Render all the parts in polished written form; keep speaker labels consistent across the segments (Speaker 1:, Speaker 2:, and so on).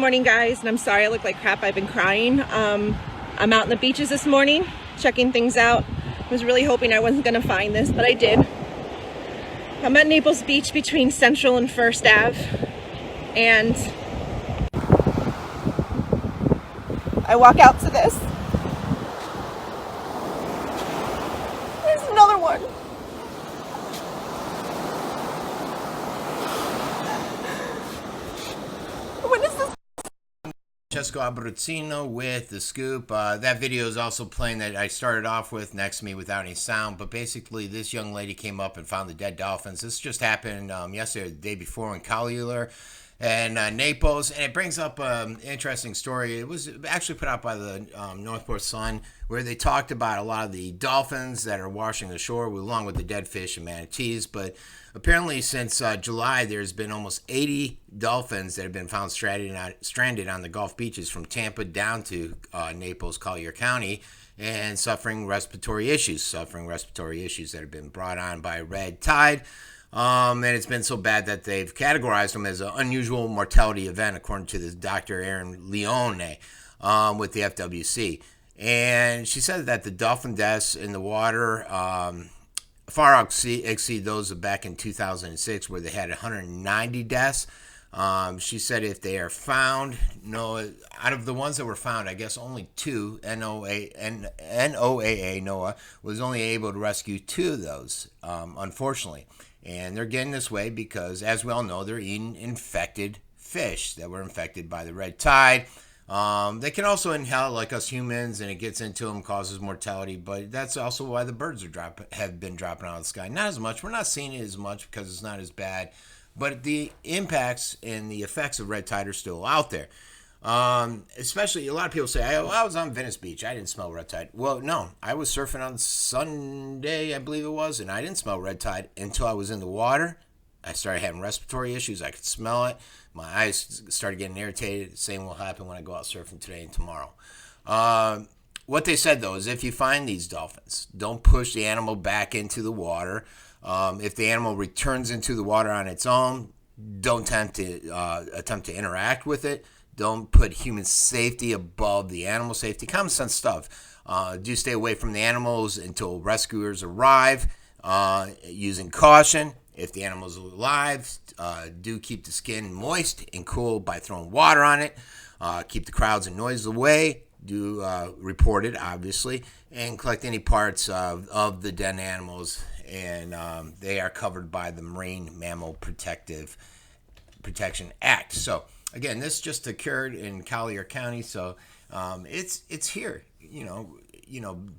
Speaker 1: morning, guys, and I'm sorry I look like crap. I've been crying. I'm out on the beaches this morning, checking things out. I was really hoping I wasn't gonna find this, but I did. I'm at Naples Beach between Central and First Ave, and I walk out to this. There's another one. When is this?
Speaker 2: Francesco Abbruzzino with The Scoop. That video is also playing that I started off with next to me without any sound. But basically, this young lady came up and found the dead dolphins. This just happened yesterday or the day before in Calular and Naples. And it brings up an interesting story. It was actually put out by the Northport Sun, where they talked about a lot of the dolphins that are washing ashore along with the dead fish and manatees. But apparently, since July, there's been almost 80 dolphins that have been found stranded on the Gulf beaches from Tampa down to Naples, Collier County, and suffering respiratory issues that have been brought on by red tide. And it's been so bad that they've categorized them as an unusual mortality event, according to this Dr. Erin Leone with the FWC. And she said that the dolphin deaths in the water far exceed those of back in 2006, where they had 190 deaths. She said if they are found, out of the ones that were found, I guess only two, NOAA, NOAA, was only able to rescue two of those, unfortunately. And they're getting this way because, as we all know, they're eating infected fish that were infected by the red tide. They can also inhale like us humans, and it gets into them, causes mortality. But that's also why the birds have been dropping out of the sky. Not as much. We're not seeing it as much because it's not as bad. But the impacts and the effects of red tide are still out there. Especially, a lot of people say, I was on Venice Beach. I didn't smell red tide. Well, no. I was surfing on Sunday, I believe it was, and I didn't smell red tide until I was in the water. I started having respiratory issues. I could smell it. My eyes started getting irritated. Same will happen when I go out surfing today and tomorrow. What they said, though, is if you find these dolphins, don't push the animal back into the water. If the animal returns into the water on its own, don't attempt to interact with it. Don't put human safety above the animal safety. Common sense stuff. Do stay away from the animals until rescuers arrive, using caution. If the animal's alive, do keep the skin moist and cool by throwing water on it. Keep the crowds and noise away. Do report it, obviously, and collect any parts of the dead animals. And they are covered by the Marine Mammal Protection Act. So, again, this just occurred in Collier County, so it's here.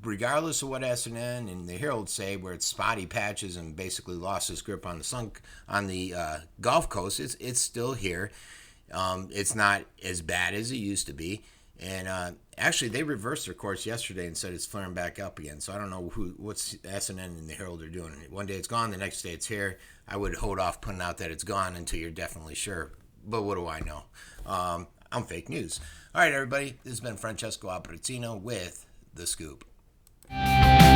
Speaker 2: Regardless of what SNN and the Herald say, where it's spotty patches and basically lost its grip on the Gulf Coast, it's still here. It's not as bad as it used to be, and actually they reversed their course yesterday and said it's flaring back up again. So I don't know what's SNN and the Herald are doing. One day it's gone, the next day it's here. I would hold off putting out that it's gone until you're definitely sure. But what do I know? I'm fake news. All right, everybody. This has been Francesco Abbruzzino with The Scoop.